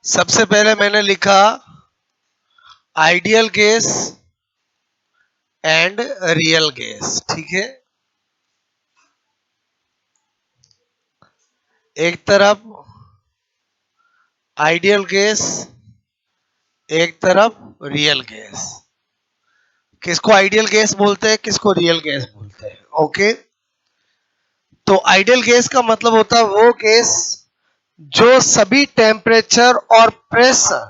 सबसे पहले मैंने लिखा ideal gas and real gas, ठीक है। एक तरफ आइडियल गैस, एक तरफ रियल गैस। किसको आइडियल गैस बोलते हैं, किसको रियल गैस बोलते हैं, ओके। तो आइडियल गैस का मतलब होता है वो गैस जो सभी टेम्परेचर और प्रेशर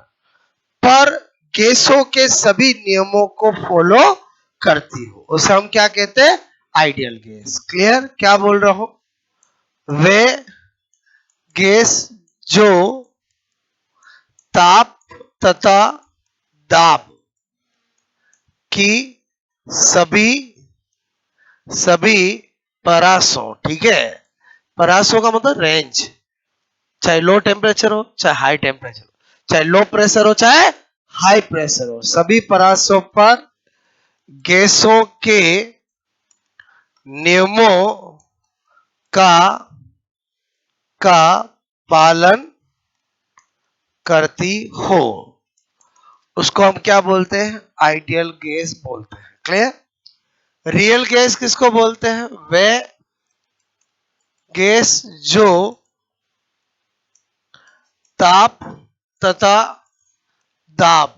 पर गैसों के सभी नियमों को फॉलो करती हो, उसे हम क्या कहते हैं, आइडियल गैस। क्लियर, क्या बोल रहा हूं, वे गैस जो ताप तथा दाब की सभी परासों, ठीक है, परासों का मतलब रेंज, चाहे लो टेम्परेचर हो चाहे हाई टेम्परेचर हो, चाहे लो प्रेशर हो चाहे हाई प्रेशर हो, सभी परासों पर गैसों के नियमों का पालन करती हो, उसको हम क्या बोलते हैं, आइडियल गैस बोलते हैं। क्लियर। रियल गैस किसको बोलते हैं, वे गैस जो ताप तथा दाब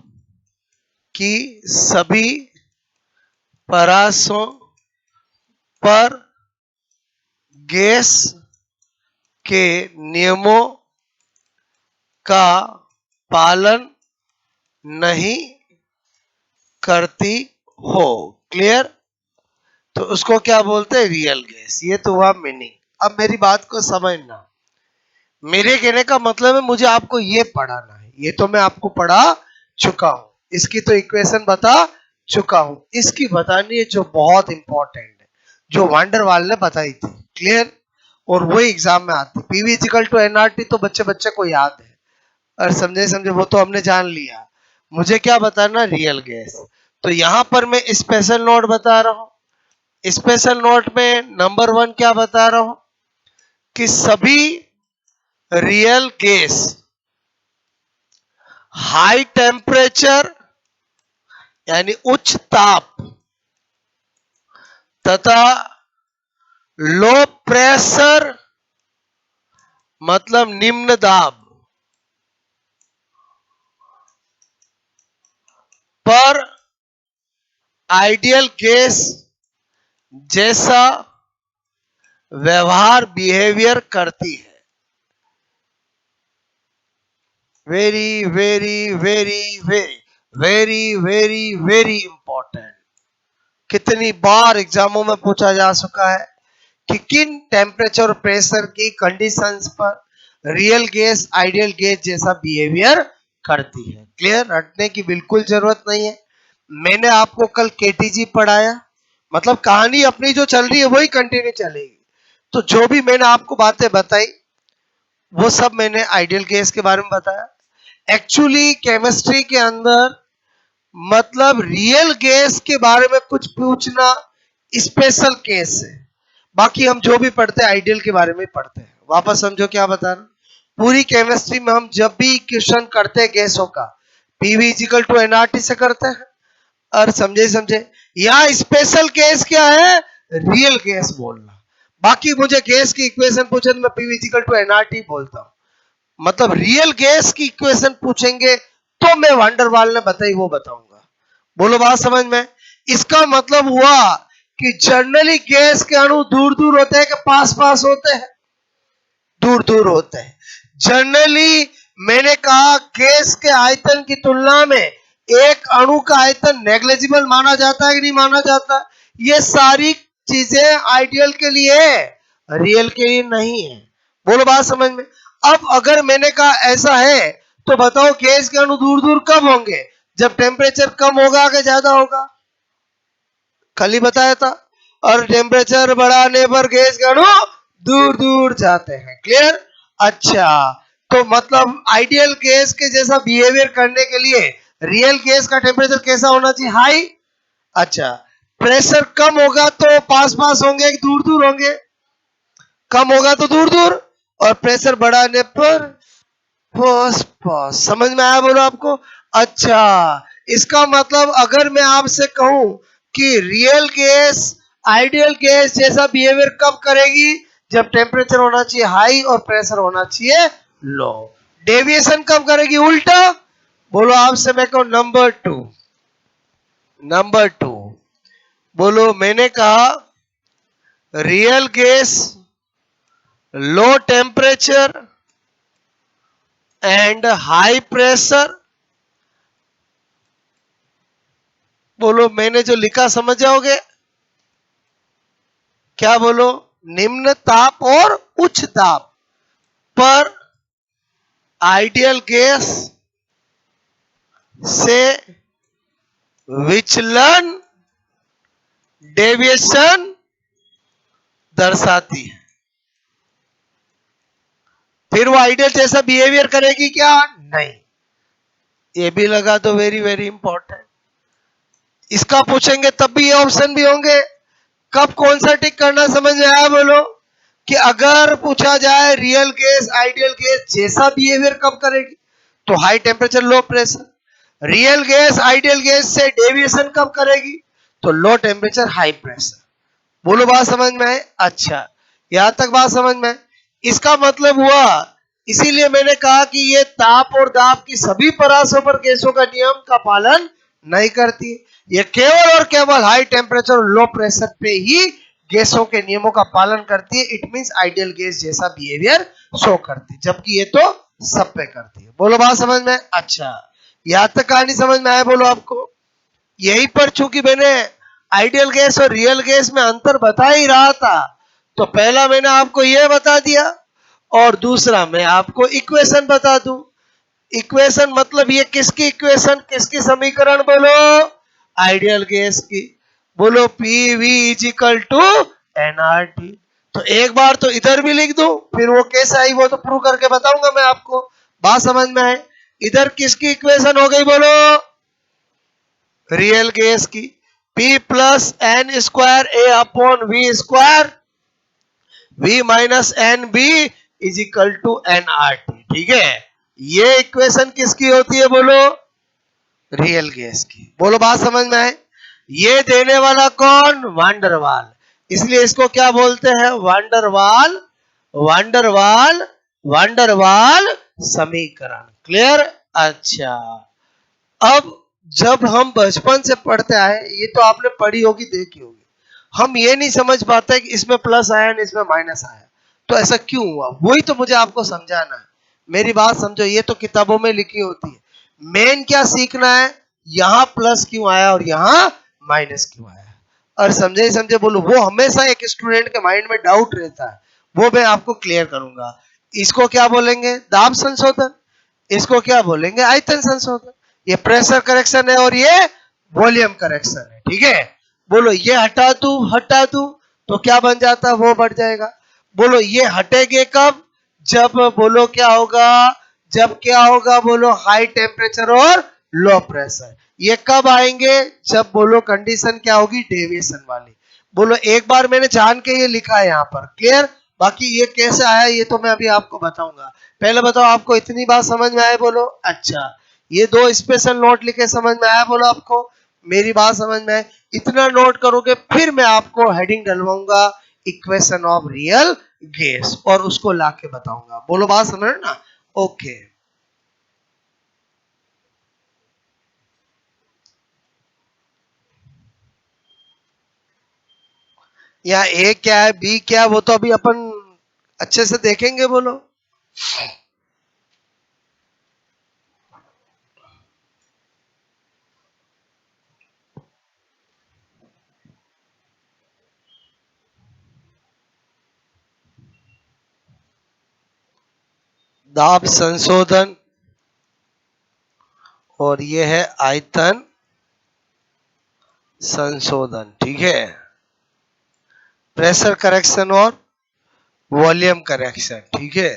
की सभी परासों पर गैस के नियमों का पालन नहीं करती हो। क्लियर। तो उसको क्या बोलते हैं, रियल गैस। ये तो हुआ मीनिंग। अब मेरी बात को समझना, मेरे कहने का मतलब है मुझे आपको ये पढ़ाना है, ये तो मैं आपको पढ़ा चुका हूं, इसकी तो इक्वेशन बता चुका हूं, इसकी बतानी है जो बहुत इंपॉर्टेंट है, जो वांडरवाल ने बताई थी। क्लियर। और वही एग्जाम में आती, पीवी इक्वल टू एनआरटी तो बच्चे बच्चे को याद है, और समझे समझे वो तो हमने जान लिया। मुझे क्या बताना, रियल गैस। तो यहां पर मैं स्पेशल नोट बता रहा हूं। स्पेशल नोट में नंबर 1 क्या बता रहा हूं कि सभी रियल गैस हाई टेम्परेचर यानी उच्च ताप तथा लो प्रेशर मतलब निम्न दाब पर आइडियल गैस जैसा व्यवहार बिहेवियर करती है। Very very very very very very very important. कितनी बार एग्जामों में पूछा जा चुका है कि किन टेम्परेचर और प्रेशर की कंडीशंस पर रियल गैस आइडियल गैस जैसा बिहेवियर करती है। क्लियर, रटने की बिल्कुल जरूरत नहीं है। मैंने आपको कल केटीजी पढ़ाया, मतलब कहानी अपनी जो चल रही है वही कंटिन्यू चलेगी। तो जो भी मैंने आपको बातें बताई वो सब मैंने आइडियल गैस के बारे में बताया। एक्चुअली केमिस्ट्री के अंदर मतलब रियल गैस के बारे में कुछ पूछना स्पेशल केस है, बाकी हम जो भी पढ़ते हैं आइडियल के बारे में पढ़ते हैं। वापस समझो क्या बता रहा, पूरी केमिस्ट्री में हम जब भी क्वेश्चन करते हैं गैसों का, पीवी इक्वल टू एनआरटी से करते हैं। और समझे समझे, यहाँ स्पेशल केस क्या है, रियल गैस बोलना। बाकी मुझे गैस की इक्वेशन पूछे तो मैं पीवी इक्वल टू एनआरटी बोलता हूं। मतलब रियल गैस की इक्वेशन पूछेंगे तो मैं वांडरवाल ने बताई वो बताऊंगा। बोलो बात समझ में। इसका मतलब हुआ कि जनरली गैस के अणु दूर दूर होते हैं कि पास पास होते हैं, दूर दूर होते हैं। जनरली मैंने कहा गैस के आयतन की तुलना में एक अणु का आयतन नेग्लिजिबल माना जाता है कि नहीं माना जाता। ये सारी चीजें आइडियल के लिए है, रियल के लिए नहीं है। बोलो बात समझ में। अब अगर मैंने कहा ऐसा है तो बताओ गैस के अणु दूर दूर कब होंगे, जब टेम्परेचर कम होगा कि ज्यादा होगा, कल ही बताया था। और टेम्परेचर बढ़ाने पर गैस के अणु दूर दूर जाते हैं। क्लियर। अच्छा, तो मतलब आइडियल गैस के जैसा बिहेवियर करने के लिए रियल गैस का टेम्परेचर कैसा होना चाहिए, हाई। अच्छा, प्रेशर कम होगा तो पास पास होंगे कि दूर दूर होंगे, कम होगा तो दूर दूर, और प्रेशर बढ़ाने पर पॉज पॉज, समझ में आया बोलो आपको? अच्छा, इसका मतलब अगर मैं आपसे कहूं कि रियल गैस आइडियल गैस जैसा बिहेवियर कब करेगी? जब टेम्परेचर होना चाहिए हाई और प्रेशर होना चाहिए लो। डेविएशन कब करेगी? उल्टा। बोलो आपसे मैं कहूं नंबर टू, नंबर टू बोलो, मैंने कहा real gas low temperature and high pressure, बोलो मैंने जो लिखा समझ जाओगे? क्या बोलो? निम्न ताप और उच्च ताप पर आइडियल गैस से विचलन डेविएशन दर्शाती है। फिर वो आइडियल जैसा बिहेवियर करेगी क्या? नहीं। ये भी लगा दो, वेरी वेरी इंपॉर्टेंट। इसका पूछेंगे तब भी ये ऑप्शन भी होंगे। कब कौन सा टिक करना समझ में आया बोलो? कि अगर पूछा जाए रियल गैस आइडियल गैस जैसा बिहेवियर कब करेगी, तो high temperature low pressure. Real gas ideal gas से डेविएशन कब करेगी? तो लो टेम्परेचर हाई प्रेशर। बोलो बात समझ में आए? अच्छा, यहां तक बात समझ में? इसका मतलब हुआ, इसीलिए मैंने कहा कि ये ताप और दाब की सभी परासों पर गैसों का नियम का पालन नहीं करती। ये केवल और केवल हाई टेम्परेचर और लो प्रेशर पे ही गैसों के नियमों का पालन करती है। इट मींस आइडियल गैस जैसा बिहेवियर शो करती है, जबकि ये तो सब पे करती है। बोलो बात समझ में? अच्छा, यहां तक कहानी समझ में आया बोलो आपको? यही पर चूंकि मैंने आइडियल गैस और रियल गैस में अंतर बता ही रहा था, तो पहला मैंने आपको यह बता दिया और दूसरा मैं आपको इक्वेशन बता दूं। इक्वेशन मतलब ये किसकी इक्वेशन, किसकी समीकरण बोलो? आइडियल गैस की। बोलो P V is equal to NRT. तो एक बार तो इधर भी लिख दो, फिर वो कैसे आई वो तो प्रूव करके बताऊंगा मैं आपको। बात समझ में आए? इधर किसकी इक्वेशन हो गई बोलो? रियल गैस की। P plus N square A upon V square V minus N B is equal to N R T. ठीक है, ये इक्वेशन किसकी होती है बोलो? रियल गैस की। बोलो बात समझ में आए? ये देने वाला कौन? वांडरवाल। इसलिए इसको क्या बोलते हैं? वांडरवाल, वांडरवाल, वांडरवाल समीकरण। क्लियर? अच्छा, अब जब हम बचपन से पढ़ते आए, ये तो आपने पढ़ी होगी देखी होगी, हम ये नहीं समझ पाते कि इसमें प्लस आया ना इसमें माइनस आया, तो ऐसा क्यों हुआ? वही तो मुझे आपको समझाना है। मेरी बात समझो, ये तो किताबों में लिखी होती है। मेन क्या सीखना है? यहाँ प्लस क्यों आया और यहाँ माइनस क्यों आया, और समझे ही समझे बोलो। वो हमेशा एक स्टूडेंट के माइंड में डाउट रहता है, वो मैं आपको क्लियर करूंगा। इसको क्या बोलेंगे? दाब संशोधन। इसको क्या बोलेंगे? आयतन संशोधन। ये प्रेशर करेक्शन है और ये वॉल्यूम करेक्शन है। ठीक है, बोलो ये हटा दू तो क्या बन जाता है? वो बढ़ जाएगा। बोलो ये हटेंगे कब? जब बोलो क्या होगा? जब क्या होगा बोलो? हाई टेम्परेचर और लो प्रेशर। ये कब आएंगे? जब बोलो कंडीशन क्या होगी? डेविएशन वाली। बोलो एक बार मैंने जान के ये लिखा है यहाँ पर। क्लियर? बाकी ये कैसे आया ये तो मैं अभी आपको बताऊंगा। पहले बताओ आपको इतनी बात समझ में आए बोलो? अच्छा, ये दो स्पेशल नोट लिखे समझ में आया बोलो आपको? मेरी बात समझ में आए? इतना नोट करोगे फिर मैं आपको हेडिंग डलवाऊंगा इक्वेशन ऑफ रियल गैस और उसको लाके बताऊंगा। बोलो बात समझ ना? ओके, यहाँ ए क्या है बी क्या है वो तो अभी अपन अच्छे से देखेंगे। बोलो दाब संशोधन और ये है आयतन संशोधन। ठीक है, प्रेशर करेक्शन और वॉल्यूम करेक्शन। ठीक है,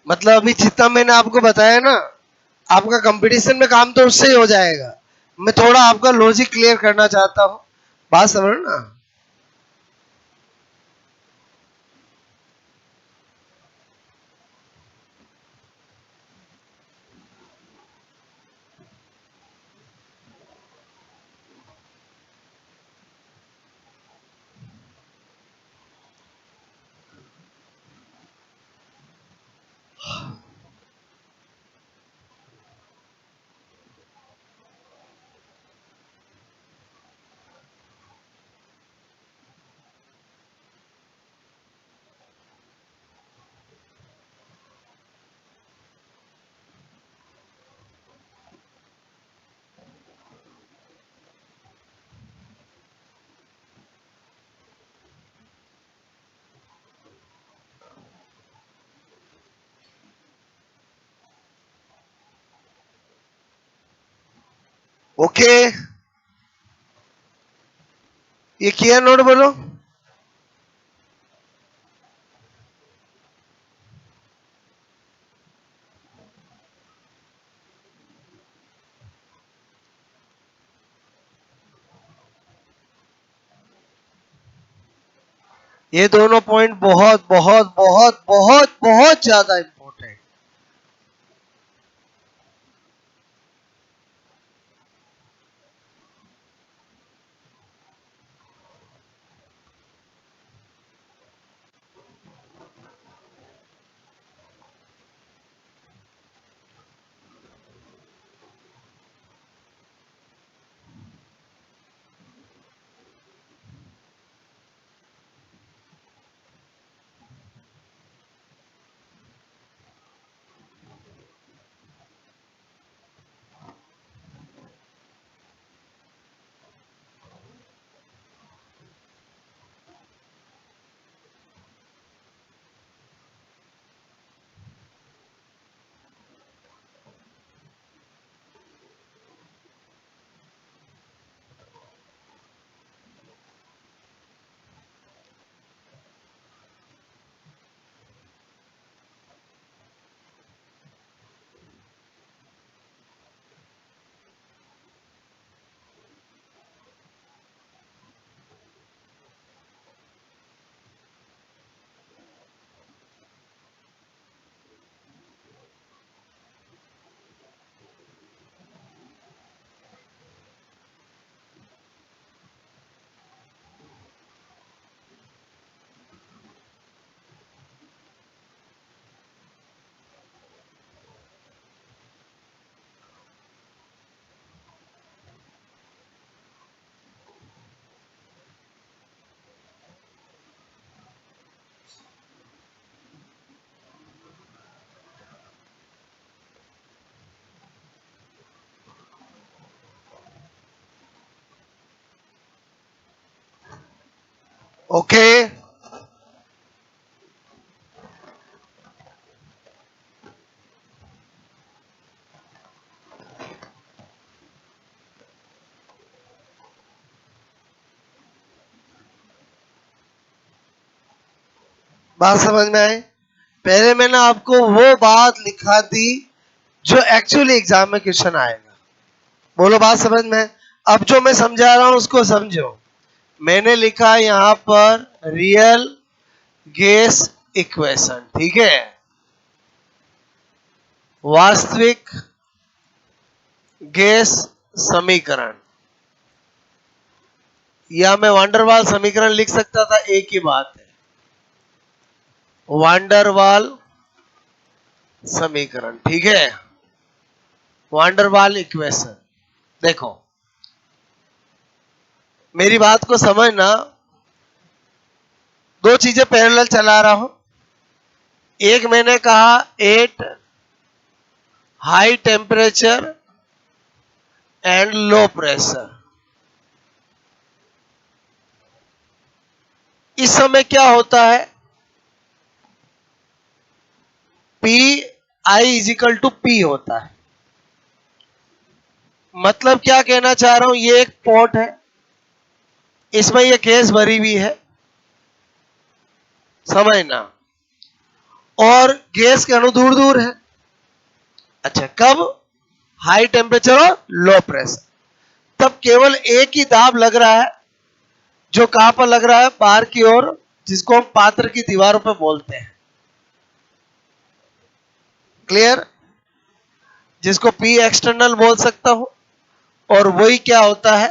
मतलब अभी जितना मैंने आपको बताया ना, आपका कंपटीशन में काम तो उससे ही हो जाएगा। मैं थोड़ा आपका लॉजिक क्लियर करना चाहता हूँ, बात समझ ना। ओके, ये किया नोट बोलो। ये दोनों पॉइंट बहुत बहुत बहुत बहुत बहुत ज्यादा इंपॉर्टेंट। ओके, बात समझ में आई। पहले मैंने आपको वो बात लिखा दी जो एक्चुअली एग्जाम में क्वेश्चन आएगा। बोलो बात समझ में है? अब जो मैं समझा रहा हूं उसको समझो। मैंने लिखा यहां पर रियल गैस इक्वेशन, ठीक है, वास्तविक गैस समीकरण, या मैं वांडरवाल समीकरण लिख सकता था, एक ही बात है, वांडरवाल समीकरण, ठीक है, वांडरवाल इक्वेशन। देखो मेरी बात को समझना, दो चीजें पैरेलल चला रहा हूं। एक मैंने कहा at high temperature and low pressure, इस समय क्या होता है, P I is equal to P होता है। मतलब क्या कहना चाह रहा हूं, ये एक पॉट है, इसमें ये गैस भरी हुई है, समझना, और गैस के अणु दूर दूर है। अच्छा, कब? हाई टेम्परेचर और लो प्रेशर, तब केवल एक ही दाब लग रहा है, जो कहां पर लग रहा है? बाहर की ओर, जिसको हम पात्र की दीवारों पर बोलते हैं। क्लियर? जिसको पी एक्सटर्नल बोल सकता हूं, और वही क्या होता है?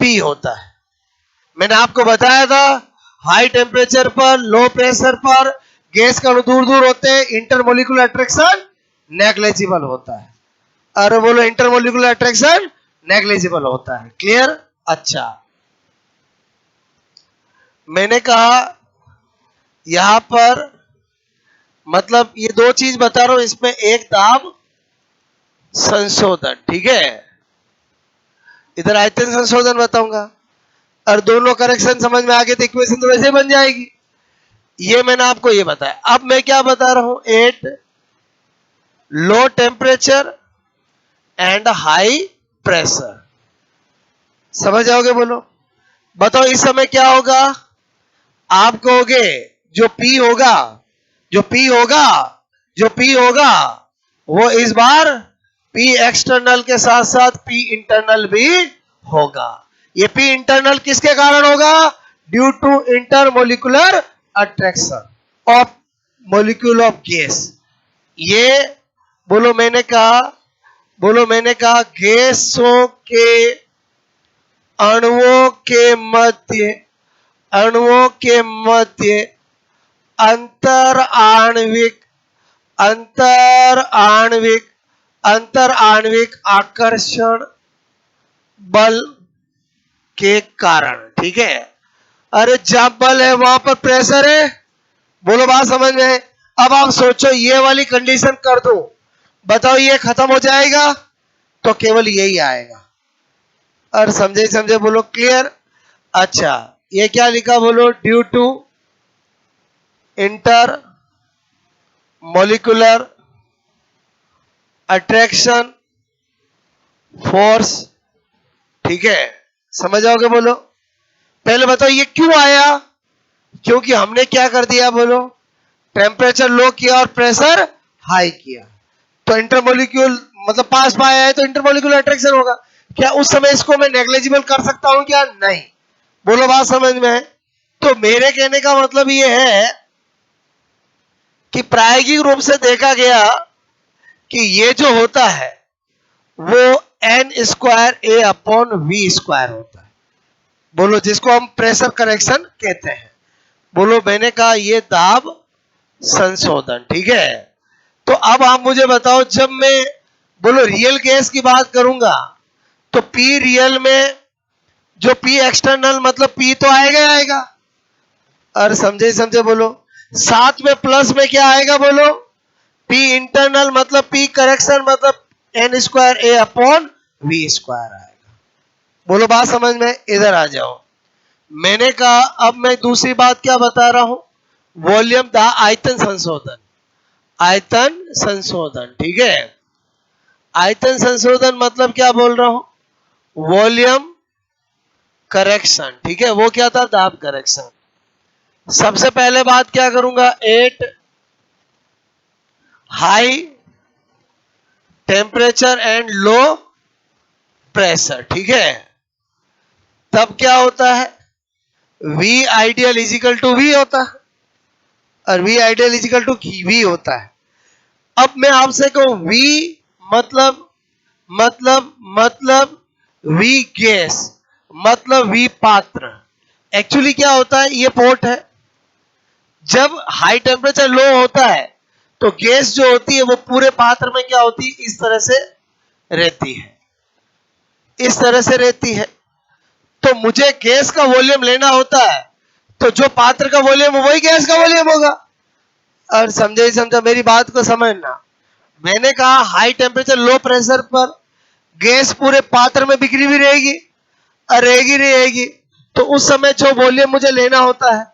पी होता है। मैंने आपको बताया था, हाई टेम्परेचर पर, लो प्रेशर पर गैस का अणु दूर दूर होते हैं, इंटरमोलिकुलर अट्रैक्शन नेग्लिजिबल होता है। अरे बोलो, इंटरमोलिकुलर अट्रैक्शन नेग्लिजिबल होता है। क्लियर? अच्छा, मैंने कहा यहां पर, मतलब ये दो चीज बता रहा हूं, इसमें एक दाब संशोधन, ठीक है, इधर आयतन संशोधन बताऊंगा, और दोनों करेक्शन समझ में आ गए तो इक्वेशन तो वैसे बन जाएगी। ये मैंने आपको ये बताया। अब मैं क्या बता रहा हूं? At low temperature and high pressure. समझ आओगे? बोलो, बताओ इस समय क्या होगा? आप कहोगे जो पी होगा, जो पी होगा, जो पी होगा, वो इस बार पी एक्सटर्नल के साथ साथ पी इंटरनल भी होगा। ये पी इंटरनल किसके कारण होगा? Due to intermolecular attraction of molecule of gas. ये बोलो मैंने कहा, बोलो मैंने कहा, गैसों के अणुओं के मध्य, अणुओं के मध्य अंतर आणविक, अंतर आणविक, अंतर आणविक आकर्षण बल के कारण, ठीक है। अरे जहां बल है वहां पर प्रेशर है। बोलो, बात समझ में? अब आप सोचो, ये वाली कंडीशन कर दो, बताओ ये खत्म हो जाएगा तो केवल यही आएगा। और समझे समझे? बोलो क्लियर? अच्छा, ये क्या लिखा? बोलो, due to intermolecular attraction force, ठीक है, समझ आओगे? बोलो, पहले बताओ ये क्यों आया? क्योंकि हमने क्या कर दिया? बोलो, टेम्परेचर लो किया और प्रेशर हाई किया, तो इंटरमोलिक्यूल मतलब पास पाया है, तो इंटरमोलिकुलर अट्रैक्शन होगा। क्या उस समय इसको मैं नेग्लिजिबल कर सकता हूं क्या? नहीं। बोलो, बात समझ में है? तो मेरे कहने का मतलब ये है कि प्रायोगिक रूप से देखा गया कि ये जो होता है वो N square A upon V square होता है। बोलो, जिसको हम प्रेशर करेक्शन कहते हैं। बोलो, मैंने कहा ये दाब संशोधन, ठीक है। तो अब आप मुझे बताओ, जब मैं बोलो रियल गैस की बात करूंगा तो पी रियल में जो पी एक्सटर्नल, मतलब पी तो आएगा ही आएगा। और समझे समझे? बोलो, साथ में प्लस में क्या आएगा? बोलो, पी इंटरनल मतलब पी करेक्शन मतलब N square A upon V square आएगा। बोलो, बात समझ में? इधर आ जाओ। मैंने कहा अब मैं दूसरी बात क्या बता रहा हूं? वॉल्यूम दा आयतन संशोधन, आयतन संशोधन, ठीक है। आयतन संशोधन मतलब क्या बोल रहा हूं? वॉल्यूम करेक्शन, ठीक है। वो क्या था? दाब करेक्शन। सबसे पहले बात क्या करूंगा? At high temperature and low pressure, ठीक है, तब क्या होता है? V ideal is equal to V होता है, और V ideal is equal to V होता है। अब मैं आपसे कहूं V मतलब मतलब V गैस मतलब V पात्र, एक्चुअली क्या होता है? ये पोर्ट है। जब हाई टेम्परेचर लो होता है तो गैस जो होती है वो पूरे पात्र में क्या होती है? इस तरह से रहती है, इस तरह से रहती है। तो मुझे गैस का वॉल्यूम लेना होता है, तो जो पात्र का वॉल्यूम वही गैस का वॉल्यूम होगा। और समझे ही समझा? मेरी बात को समझना। मैंने कहा हाई टेम्परेचर लो प्रेशर पर गैस पूरे पात्र में बिखरी हुई रहेगी और रहेगी रहेगी। तो उस समय जो वॉल्यूम मुझे लेना होता है,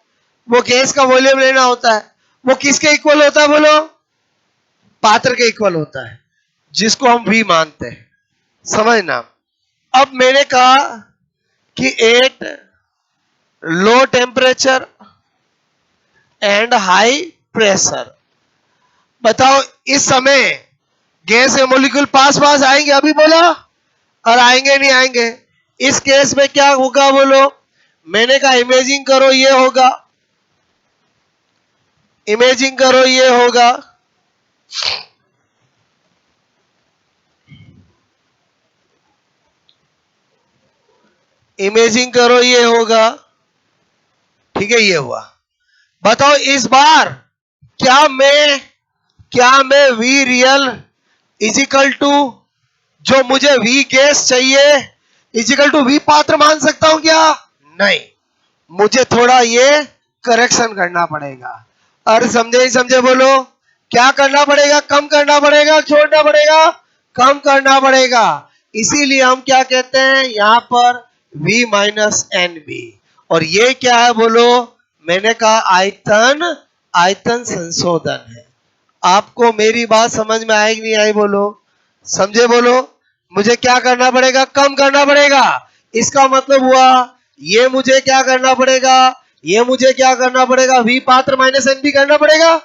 वो गैस का वॉल्यूम लेना होता है, वो किसके इक्वल होता है? बोलो, पात्र के इक्वल होता है, जिसको हम V मानते हैं। समझना। अब मैंने कहा कि at low temperature and high pressure. बताओ इस समय गैस के मॉलिक्यूल पास पास आएंगे, अभी बोला, और आएंगे नहीं आएंगे। इस केस में क्या होगा बोलो, मैंने कहा इमेजिंग करो ये होगा, इमेजिंग करो ये होगा, इमेजिंग करो ये होगा, ठीक है, ये हुआ। बताओ इस बार क्या मैं वी रियल इजिकल टू जो मुझे वी गैस चाहिए इजिकल टू वी पात्र मान सकता हूं क्या? नहीं, मुझे थोड़ा ये करेक्शन करना पड़ेगा। और समझे ही समझे बोलो, क्या करना पड़ेगा? कम करना पड़ेगा, छोड़ना पड़ेगा, कम करना पड़ेगा। इसीलिए हम क्या कहते हैं यहां पर v माइनस एन बी। और ये क्या है बोलो, मैंने कहा आयतन, आयतन संशोधन है। आपको मेरी बात समझ में आएगी नहीं आई बोलो, समझे बोलो? मुझे क्या करना पड़ेगा? कम करना पड़ेगा। इसका मतलब हुआ ये मुझे क्या करना पड़ेगा, ये मुझे क्या करना पड़ेगा, v पात्र माइनस एन बी करना पड़ेगा।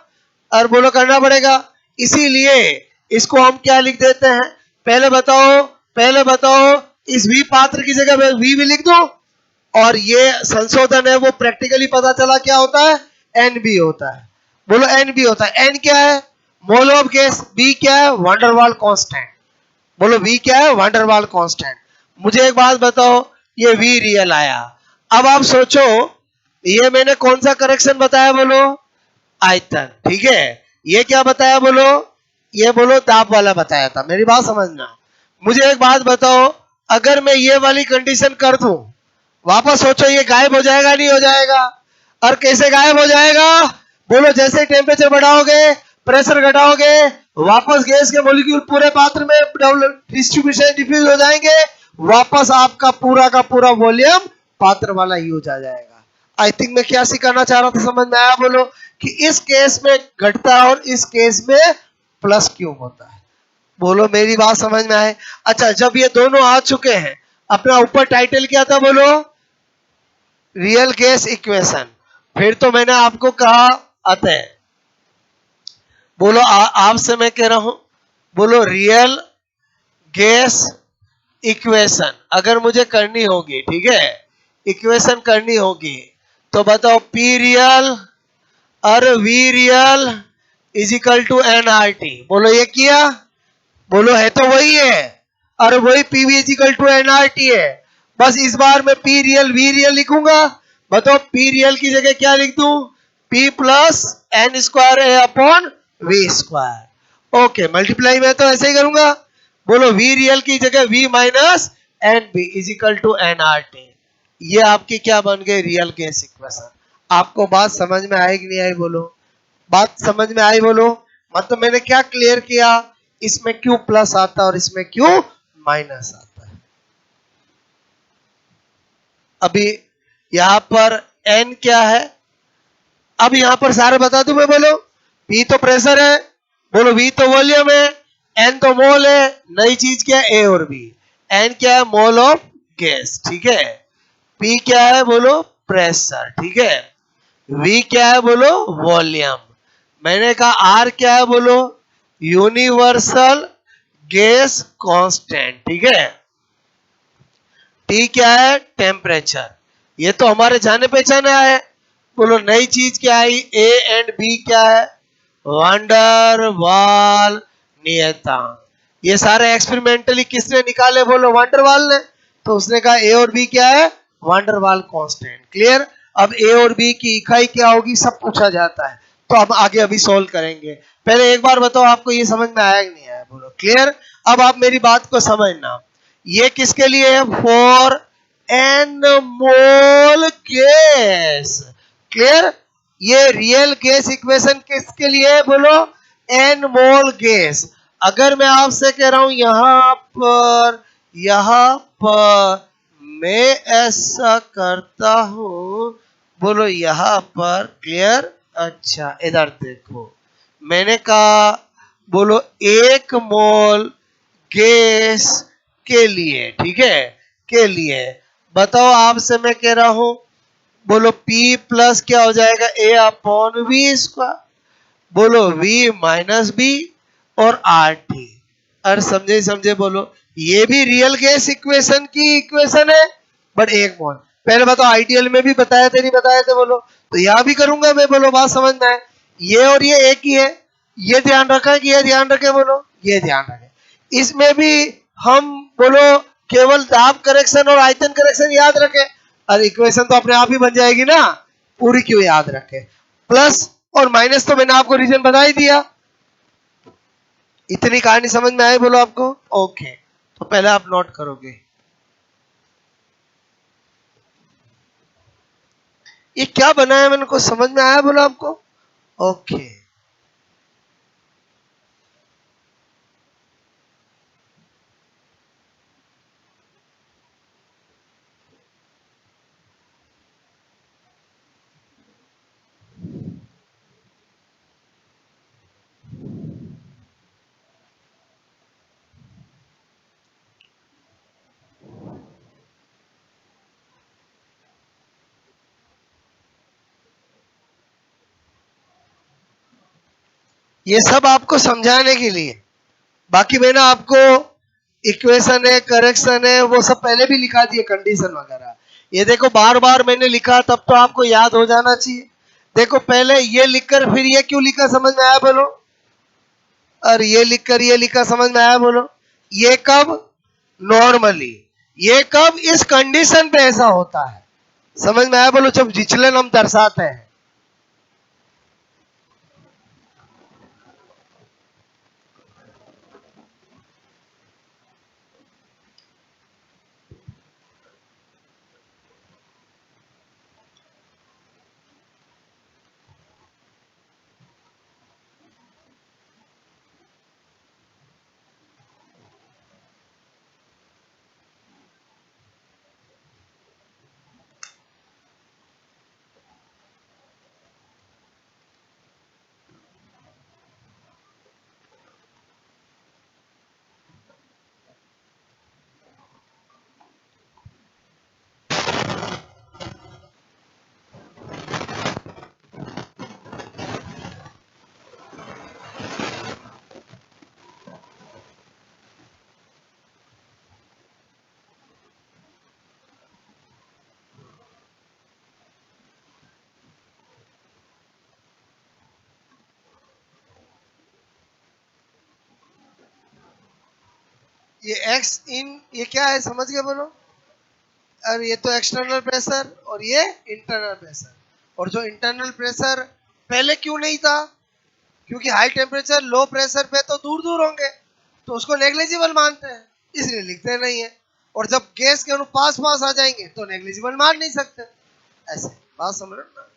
और बोलो करना पड़ेगा। इसीलिए इसको हम क्या लिख देते हैं, पहले बताओ इस v पात्र की जगह मैं v भी लिख दो। और ये संशोधन है वो प्रैक्टिकली पता चला क्या होता है, एन बी होता है। बोलो एन बी होता है। एन क्या है? Mole of gas. बी क्या है? Van der Waal constant. बोलो वी क्या है? Van der Waal constant. मुझे एक बात बताओ, ये वी रियल आया। अब आप सोचो ये मैंने कौन सा करेक्शन बताया बोलो, आयतन, ठीक है। ये क्या बताया बोलो, ये बोलो दाब वाला बताया था। मेरी बात समझना। मुझे एक बात बताओ, अगर मैं ये वाली कंडीशन कर दूं, वापस सोचो ये गायब हो जाएगा नहीं हो जाएगा? और कैसे गायब हो जाएगा बोलो, जैसे टेम्परेचर बढ़ाओगे, प्रेशर घटाओगे, वापस गैस के मॉलिक्यूल पूरे पात्र में डिस्ट्रीब्यूशन डिफ्यूज हो जाएंगे, वापस आपका पूरा का पूरा वॉल्यूम पात्र वाला ही हो जाएगा। आई थिंक मैं क्या सिखाना चाह रहा था, समझ में आया बोलो? कि इस केस में घटता है और इस केस में प्लस क्यूब होता है। बोलो मेरी बात समझ में आए? अच्छा, जब ये दोनों आ चुके हैं, अपना ऊपर टाइटल क्या था बोलो, रियल गैस इक्वेशन। फिर तो मैंने आपको कहा अतः बोलो आपसे मैं कह रहा हूं, बोलो रियल गैस इक्वेशन अगर मुझे करनी होगी, ठीक है, इक्वेशन करनी होगी, तो बताओ पी रियल और V real is equal to N R T. बोलो ये किया, बोलो है तो वही है, और वही P V is equal to N R T है। बस इस बार मैं पी रियल वी रियल लिखूंगा। बताओ पी रियल की जगह क्या लिख दूं, पी प्लस एन स्क्वायर है upon V square. Okay, multiply में तो ऐसे ही करूंगा। बोलो वी रियल की जगह V minus N B is equal to N R T. ये आपकी क्या बन गई, रियल गैस इक्वेशन। आपको बात समझ में आएगी नहीं आई बोलो? बात समझ में आई बोलो? मतलब मैंने क्या क्लियर किया, इसमें क्यों प्लस आता है और इसमें क्यों माइनस आता है। अभी यहां पर n क्या है, अब यहां पर सारे बता दूं मैं, बोलो P तो प्रेशर है, बोलो V तो वॉल्यूम है, N तो मोल है, नई चीज क्या है, A और B। N क्या है, मोल ऑफ गैस, ठीक है। P क्या है बोलो, प्रेशर, ठीक है। V क्या है बोलो, वॉल्यूम। मैंने कहा R क्या है बोलो, यूनिवर्सल गैस कांस्टेंट, ठीक है। T क्या है, टेम्परेचर। ये तो हमारे जाने पहचाने आए। बोलो नई चीज क्या आई, A एंड B क्या है, वांडर वाल नियतांक। ये सारे एक्सपेरिमेंटली किसने निकाले बोलो, वांडर वाल ने। तो उसने कहा A और B क्या है, वांडर वाल कांस्टेंट। क्लियर? अब A और B की इकाई क्या होगी सब पूछा जाता है, तो हम आगे अभी सोल्व करेंगे। पहले एक बार बताओ आपको ये समझ में आया कि नहीं आया, बोलो क्लियर? अब आप मेरी बात को समझना, ये किसके लिए है, for N mole gas. Clear? ये रियल गैस इक्वेशन किसके लिए है बोलो, एन मोल गैस। अगर मैं आपसे कह रहा हूं यहां पर मैं ऐसा करता हूं, बोलो यहां पर, क्लियर? अच्छा इधर देखो, मैंने कहा बोलो एक मोल गैस के लिए, ठीक है, के लिए बताओ आपसे मैं कह रहा हूं, बोलो P प्लस क्या हो जाएगा, A अपॉन वी स्क्वायर। बोलो v माइनस बी और आर टी। और समझे समझे बोलो, ये भी रियल केस इक्वेशन की इक्वेशन है, बट एक मोल। पहले बताओ आइडियल में भी बताया थे नहीं बताए थे बोलो, तो यहां भी करूंगा मैं, बोलो बात समझ में आए। ये और ये एक ही है, ये ध्यान रखा कि ये ध्यान रखे बोलो, ये ध्यान रखे। इसमें भी हम बोलो केवल दाब करेक्शन और आयतन करेक्शन याद रखे, और इक्वेशन तो अपने आप ही बन जाएगी ना, पूरी क्यों याद रखे। प्लस और माइनस तो मैंने आपको रीजन बता ही दिया। इतनी कहानी समझ में आई बोलो आपको? ओके, तो पहले आप नोट करोगे। ये क्या बनाया मैंने, को समझ में आया बोलो आपको? ओके, ये सब आपको समझाने के लिए, बाकी मैंने आपको इक्वेशन है करेक्शन है वो सब पहले भी लिखा दिए, कंडीशन वगैरह। ये देखो बार बार मैंने लिखा, तब तो आपको याद हो जाना चाहिए। देखो पहले ये लिखकर फिर ये क्यों लिखा, समझ में आया बोलो? और ये लिखकर ये लिखा, समझ में आया बोलो? ये कब? नॉर्मली। ये कब? इस कंडीशन पे ऐसा होता है। समझ में आया बोलो? जब विचलन हम दर्शाते हैं। ये एक्स इन, ये क्या है समझ गए बोलो? और ये तो एक्सटर्नल प्रेशर और ये इंटरनल प्रेशर। और जो इंटरनल प्रेशर पहले क्यों नहीं था? क्योंकि हाई टेम्परेचर लो प्रेशर पे तो दूर दूर होंगे, तो उसको नेग्लिजिबल मानते हैं, इसलिए लिखते नहीं है। और जब गैस के अणु पास पास आ जाएंगे तो नेग्लिजिबल मान नहीं सकते। ऐसे बात समझ रहे हो ना?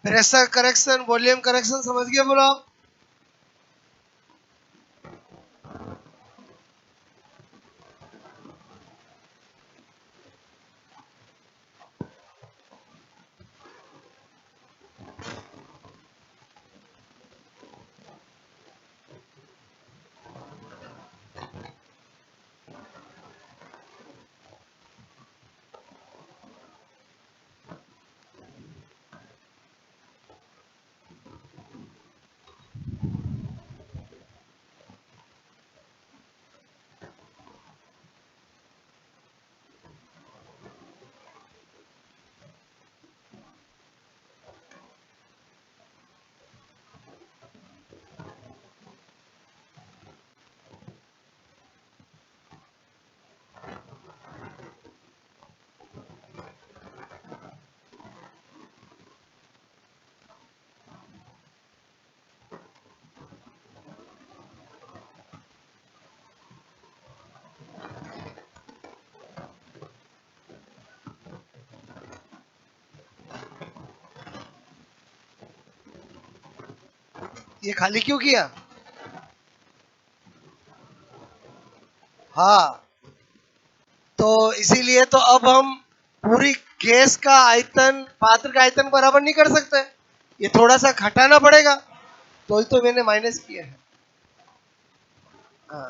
प्रेशर करेक्शन, वॉल्यूम करेक्शन समझ गए बोलो आप? ये खाली क्यों किया? हाँ, तो इसीलिए तो अब हम पूरी गैस का आयतन पात्र का आयतन बराबर नहीं कर सकते, ये थोड़ा सा घटाना पड़ेगा, तो मैंने माइनस किया है। हाँ,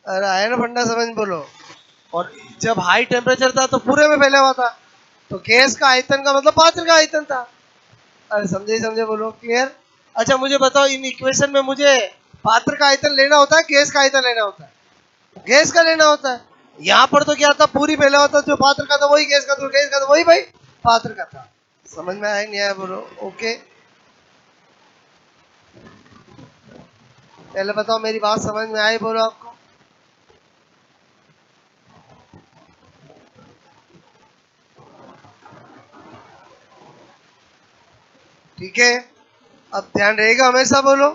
अरे आया ना फंडा समझ बोलो। और जब हाई टेम्परेचर था तो पूरे में फैला हुआ था, तो गैस का आयतन का मतलब पात्र का आयतन था। अरे समझे समझे बोलो, क्लियर? अच्छा मुझे बताओ, इन इक्वेशन में मुझे पात्र का आयतन लेना होता है, गैस का आयतन लेना होता है? गैस का लेना होता है। यहाँ पर तो क्या था, पूरी फैला होता, जो पात्र का था वही गैस का, तो गैस का तो वही भाई पात्र का था। समझ में आया नहीं आया बोलो? ओके, पहले बताओ मेरी बात समझ में आई बोलो आपको? ठीक है, अब ध्यान रहेगा हमेशा बोलो।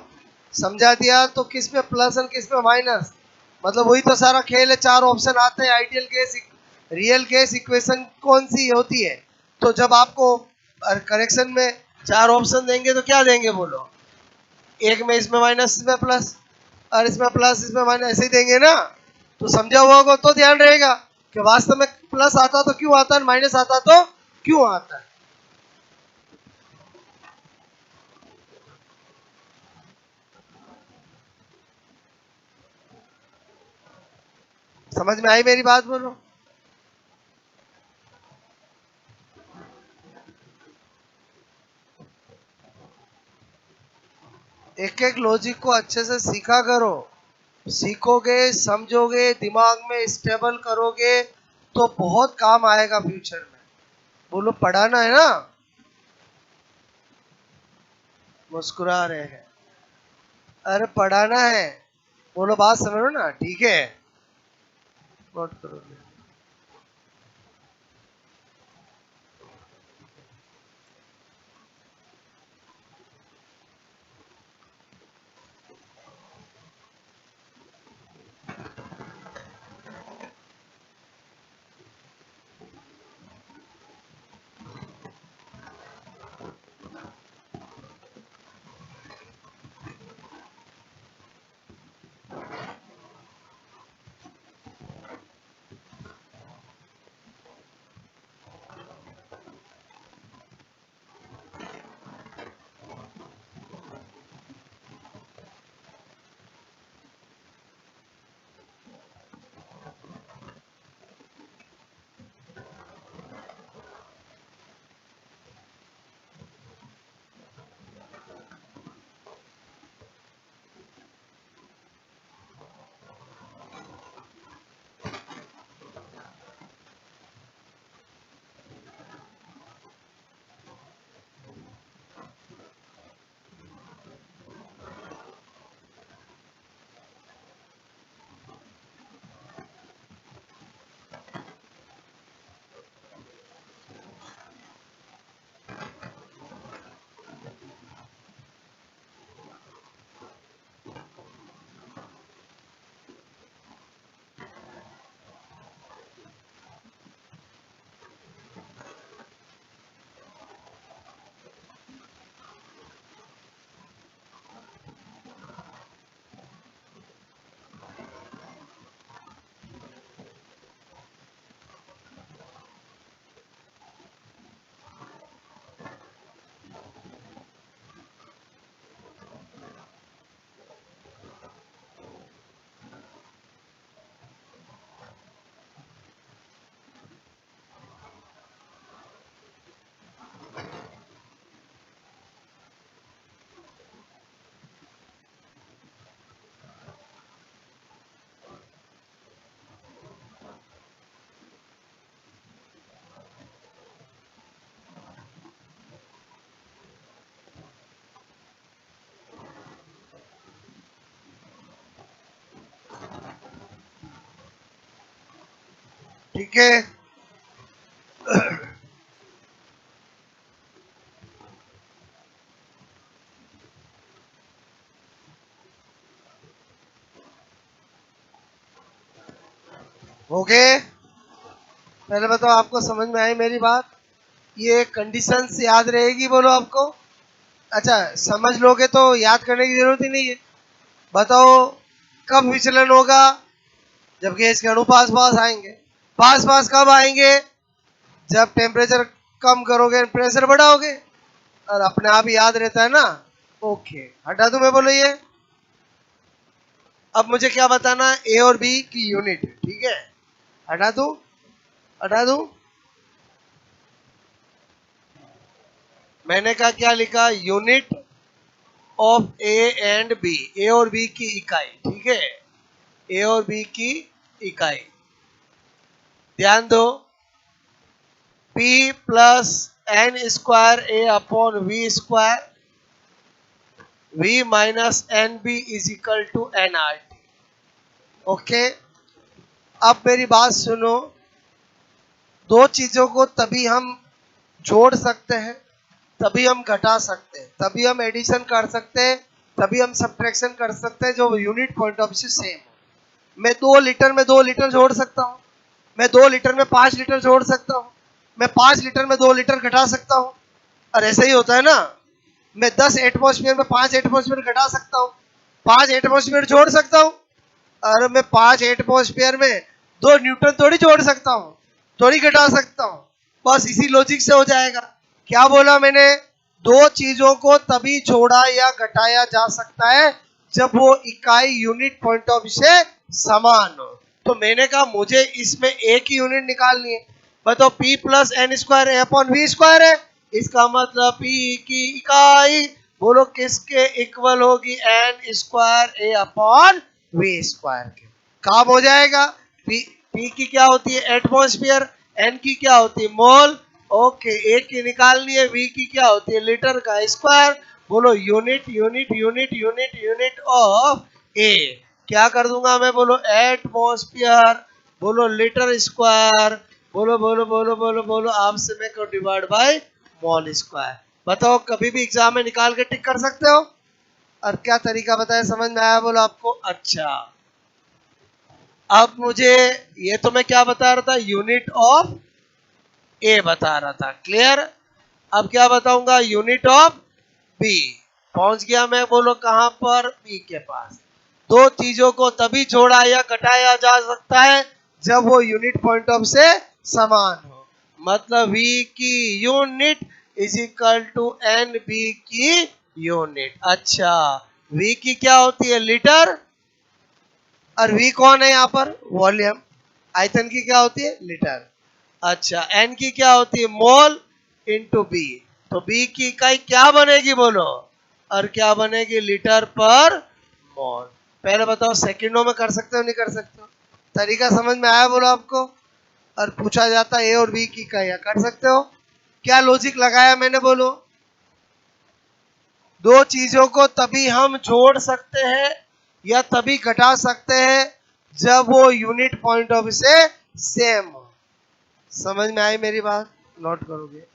समझा दिया तो किस में प्लस और किस में माइनस, मतलब वही तो सारा खेल है। चार ऑप्शन आते हैं, ideal case, real case, equation कौन सी होती है। तो जब आपको करेक्शन में चार ऑप्शन देंगे तो क्या देंगे बोलो? एक में इसमें माइनस, इसमें प्लस, और इसमें प्लस इसमें माइनस, ऐसे ही देंगे ना। तो समझा हुआ होगा तो ध्यान रहेगा कि वास्तव में प्लस आता तो क्यों आता है, माइनस आता तो क्यों आता है। समझ में आई मेरी बात बोलो? एक एक लॉजिक को अच्छे से सीखा करो। सीखोगे, समझोगे, दिमाग में स्टेबल करोगे तो बहुत काम आएगा फ्यूचर में। बोलो पढ़ाना है ना? मुस्कुरा रहे हैं। अरे पढ़ाना है, बोलो बात समझो ना, ठीक है? नोट करो। ठीक है। ओके, पहले बताओ आपको समझ में आई मेरी बात? ये कंडीशंस याद रहेगी बोलो आपको? अच्छा, समझ लोगे तो याद करने की जरूरत ही नहीं है। बताओ कब विचलन होगा? जब गैस के अणु पास पास आएंगे। पास पास कब आएंगे? जब टेम्परेचर कम करोगे प्रेशर बढ़ाओगे, और अपने आप ही याद रहता है ना। ओके, हटा दूं मैं बोलो ये? अब मुझे क्या बताना? ए और बी की यूनिट, ठीक है। हटा दूं? हटा दूं? मैंने कहा क्या लिखा? Unit of A and B, A और बी की इकाई, ठीक है। ए और बी की इकाई, ध्यान दो। P plus N square A upon V square, V minus N B is equal to N R T. Okay, अब मेरी बात सुनो। दो चीजों को तभी हम जोड़ सकते हैं, तभी हम घटा सकते हैं, तभी हम एडिशन कर सकते हैं, तभी हम सब्ट्रैक्शन कर सकते हैं जो यूनिट पॉइंट ऑफ व्यू से सेम हो। मैं 2 लीटर में 2 लीटर जोड़ सकता हूँ, मैं 2 लीटर में 5 लीटर जोड़ सकता हूँ, मैं 5 लीटर में 2 लीटर घटा सकता हूँ। और ऐसे ही होता है ना। मैं 10 एटमॉस्फेयर में 5 एटमॉस्फेयर घटा सकता हूँ, 5 एटमॉस्फेयर जोड़ सकता हूँ। और मैं 5 एटमॉस्फेयर में 2 न्यूटन थोड़ी जोड़ सकता हूँ, थोड़ी घटा सकता हूँ। बस इसी लॉजिक से हो जाएगा। क्या बोला मैंने? दो चीजों को तभी जोड़ा या घटाया जा सकता है जब वो इकाई यूनिट पॉइंट ऑफ व्यू से समान हो। तो मैंने कहा मुझे इसमें एक ही यूनिट निकालनी है। बताओ, P plus N square A upon V square है। इसका मतलब P की इकाई बोलो किसके इक्वल होगी? N square A upon V square के। काम हो जाएगा। P की क्या होती है? एटमॉस्फेयर। N की क्या होती है? मोल। ओके, ए की निकालनी है, V की क्या होती है? लीटर का स्क्वायर। बोलो unit unit unit unit unit of A. क्या कर दूंगा मैं? बोलो एटमॉस्फेयर, बोलो लीटर स्क्वायर, बोलो बोलो बोलो बोलो बोलो आपसे मैं को डिवाइड बाय मोल स्क्वायर। बताओ, कभी भी एग्जाम में निकाल के टिक कर सकते हो। और क्या तरीका बताया, समझ में आया बोलो आपको? अच्छा, अब मुझे ये तो मैं क्या बता रहा था? यूनिट ऑफ ए बता रहा था, क्लियर। अब क्या बताऊंगा? Unit of B. पहुंच गया मैं, बोलो कहां पर? बी के पास। दो चीजों को तभी जोड़ा या घटाया जा सकता है जब वो यूनिट पॉइंट ऑफ से समान हो। मतलब V की unit is equal to N B की यूनिट। अच्छा, V की क्या होती है? लीटर। और V कौन है यहाँ पर? वॉल्यूम। आयतन की क्या होती है? लीटर। अच्छा, N की क्या होती है? Mole into B. तो बी की इकाई क्या बनेगी बोलो? और क्या बनेगी? लीटर पर मोल। पहले बताओ, सेकंडों में कर सकते हो नहीं कर सकते हो? तरीका समझ में आया बोलो आपको? और पूछा जाता है ए और बी की इकाइयां, कर सकते हो? क्या लॉजिक लगाया मैंने बोलो? दो चीजों को तभी हम जोड़ सकते हैं या तभी घटा सकते हैं जब वो यूनिट पॉइंट ऑफ व्यू से सेम हो। समझ में आई मेरी बात? नोट करोगे?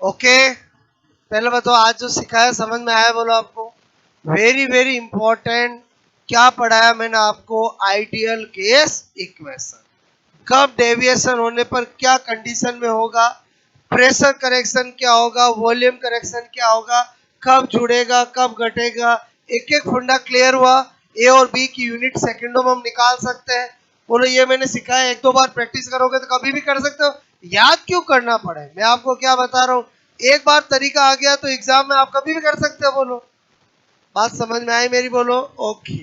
ओके, पहले बताओ आज जो सिखाया समझ में आया? बोलो आपको। Very very important. क्या पढ़ाया मैंने आपको? Ideal case equation. कब डेविएशन होने पर क्या कंडीशन में होगा, प्रेशर करेक्शन क्या होगा, वॉल्यूम करेक्शन क्या होगा, कब जुड़ेगा, कब घटेगा, एक एक फंडा क्लियर हुआ। ए और बी की यूनिट सेकंडों में हम निकाल सकते हैं। बोलो ये मैंने सिखाया, एक दो बार प्रैक्टिस करोगे तो कभी भी कर सकते हो। याद क्यों करना पड़े? मैं आपको क्या बता रहा हूँ, एक बार तरीका आ गया तो एग्जाम में आप कभी भी कर सकते हो। बोलो बात समझ में आई मेरी? बोलो ओके।